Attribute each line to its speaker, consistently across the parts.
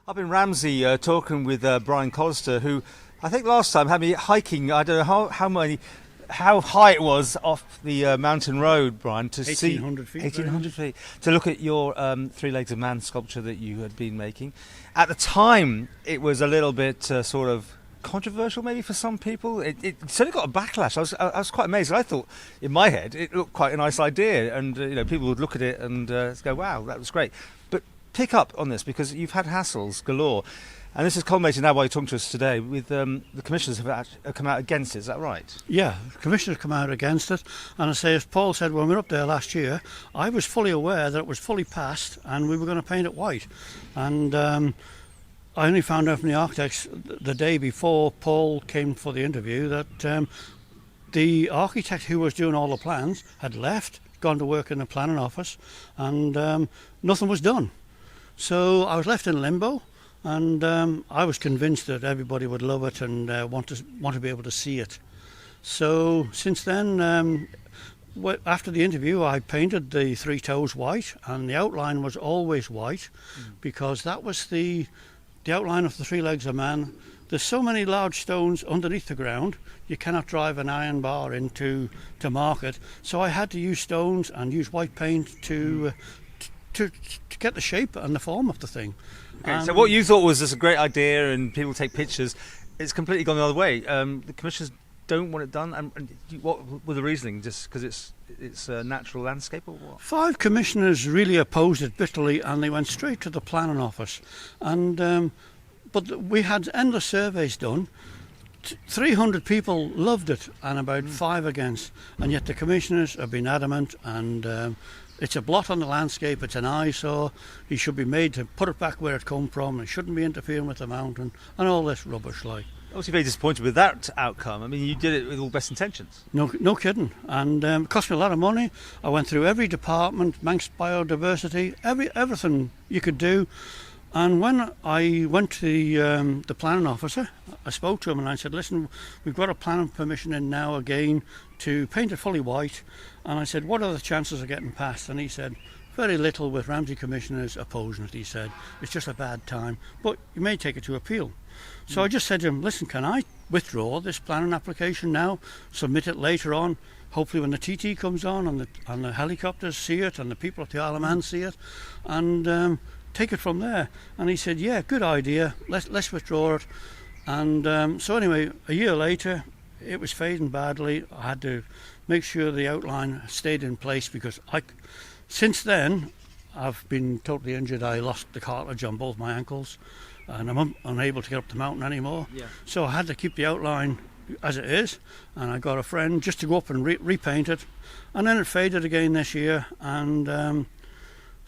Speaker 1: Up in Ramsey, talking with Brian Callister, who I think last time had me hiking. I don't know how high it was off the mountain road, Brian, to
Speaker 2: 1,800 feet.
Speaker 1: 1,800 feet to look at your Three Legs of Man sculpture that you had been making. At the time, it was a little bit sort of controversial, maybe for some people. It certainly got a backlash. I was quite amazed. I thought, in my head, it looked quite a nice idea, and people would look at it and go, "Wow, that was great." But pick up on this, because you've had hassles galore, and this is culminating now while you're talking to us today with the commissioners have come out against it. Is that right?
Speaker 2: Yeah, the commissioners come out against it, and I say, as Paul said, when we were up there last year, I was fully aware that it was fully passed and we were going to paint it white, and I only found out from the architects the day before Paul came for the interview that the architect who was doing all the plans had left, gone to work in the planning office, and nothing was done. So I was left in limbo, and I was convinced that everybody would love it and want to be able to see it. So since then, after the interview, I painted the three toes white, and the outline was always white, because that was the outline of the Three Legs of Man. There's so many large stones underneath the ground, you cannot drive an iron bar into to mark it. So I had to use stones and use white paint to get the shape and the form of the thing.
Speaker 1: Okay, so what you thought was this a great idea and people take pictures, it's completely gone the other way. The commissioners don't want it done, and what were the reasoning? Just because it's a natural landscape, or what? 5
Speaker 2: commissioners really opposed it bitterly, and they went straight to the planning office. And but we had endless surveys done. 300 people loved it, and about 5 against. And yet the commissioners have been adamant, and it's a blot on the landscape. It's an eyesore. He should be made to put it back where it come from. It shouldn't be interfering with the mountain, and all this rubbish like.
Speaker 1: Obviously very disappointed with that outcome. I mean, you did it with all best intentions.
Speaker 2: No kidding. And it cost me a lot of money. I went through every department, Manx biodiversity, everything you could do. And when I went to the planning officer, I spoke to him and I said, "Listen, we've got a planning permission in now again to paint it fully white." And I said, "What are the chances of getting passed?" And he said, "Very little, with Ramsey commissioners opposing it." He said, "It's just a bad time, but you may take it to appeal." So I just said to him, "Listen, can I withdraw this planning application now, submit it later on, hopefully when the TT comes on and the helicopters see it and the people at the Isle of Man see it, and take it from there?" And he said, "Yeah, good idea, let's withdraw it." And so anyway, a year later, it was fading badly. I had to make sure the outline stayed in place, because since then I've been totally injured. I lost the cartilage on both my ankles, and I'm unable to get up the mountain anymore. Yeah. So I had to keep the outline as it is, and I got a friend just to go up and repaint it, and then it faded again this year, and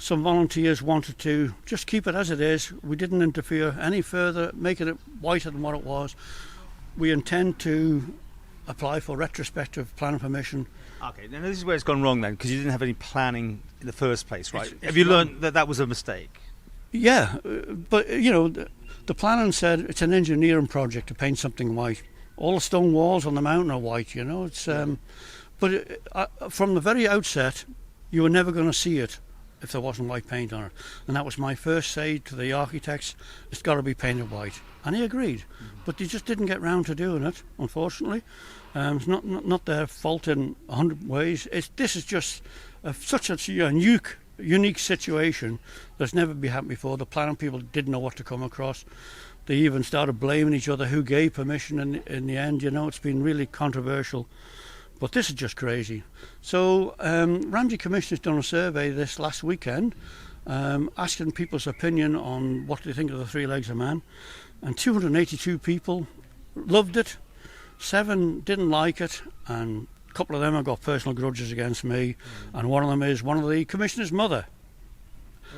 Speaker 2: some volunteers wanted to just keep it as it is. We didn't interfere any further, making it whiter than what it was. We intend to apply for retrospective planning permission.
Speaker 1: Okay, now this is where it's gone wrong then, because you didn't have any planning in the first place, right? Have you learned that was a mistake?
Speaker 2: Yeah, but the planning said it's an engineering project to paint something white. All the stone walls on the mountain are white, It's but from the very outset, you were never going to see it if there wasn't white paint on it. And that was my first say to the architects: it's got to be painted white. And he agreed, but they just didn't get round to doing it, unfortunately. It's not their fault in 100 ways. This is just such a unique situation that's never been happened before. The planning people didn't know what to come across. They even started blaming each other who gave permission in the end. It's been really controversial. But this is just crazy. So Ramsey Commissioners done a survey this last weekend, asking people's opinion on what they think of the Three Legs of Man, and 282 people loved it, 7 didn't like it, and a couple of them have got personal grudges against me, and one of them is one of the commissioner's mother.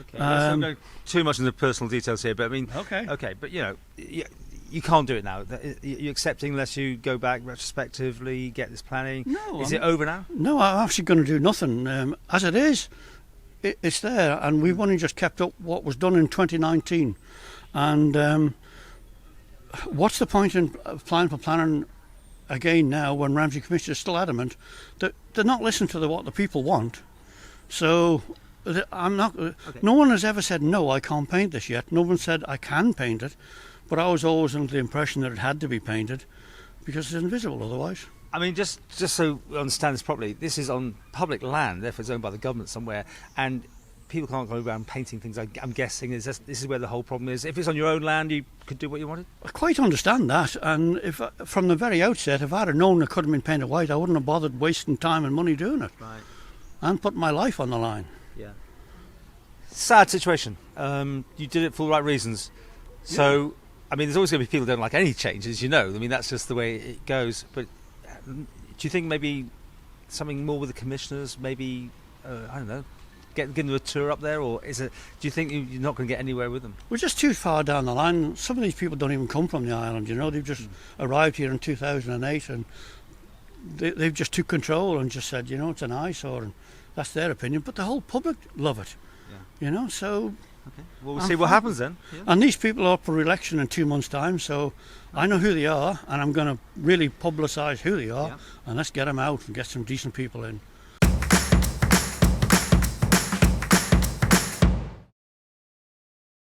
Speaker 1: Okay, let's not go too much into personal details here, but I mean, okay, but you can't do it now. You're accepting unless you go back retrospectively, get this planning.
Speaker 2: No,
Speaker 1: is it over now?
Speaker 2: No, I'm actually going to do nothing. As it is, it's there, and we've only just kept up what was done in 2019. And what's the point in applying for planning again now when Ramsey Commission is still adamant that they're not listening to what the people want? So I'm not. No one has ever said no. I can't paint this yet. No one said I can paint it, but I was always under the impression that it had to be painted because it's invisible otherwise.
Speaker 1: I mean, just so we understand this properly, this is on public land, therefore it's owned by the government somewhere, and people can't go around painting things. I'm guessing this is where the whole problem is. If it's on your own land, you could do what you wanted.
Speaker 2: I quite understand that, and if from the very outset, if I'd have known it could have been painted white, I wouldn't have bothered wasting time and money doing it,
Speaker 1: Right.
Speaker 2: and put my life on the line.
Speaker 1: Yeah. Sad situation. You did it for the right reasons. So, I mean, there's always going to be people who don't like any changes, you know. I mean, that's just the way it goes. But do you think maybe something more with the commissioners, maybe, I don't know, get them a tour up there, or do you think you're not going to get anywhere with them?
Speaker 2: We're just too far down the line. Some of these people don't even come from the island, you know. They've just arrived here in 2008 and they've just took control and just said, you know, it's an eyesore, and that's their opinion. But the whole public love it, you know, so...
Speaker 1: Okay. Well, we'll see what happens then. Yeah.
Speaker 2: And these people are up for election in 2 months' time, so I know who they are, and I'm going to really publicise who they are, and let's get them out and get some decent people in.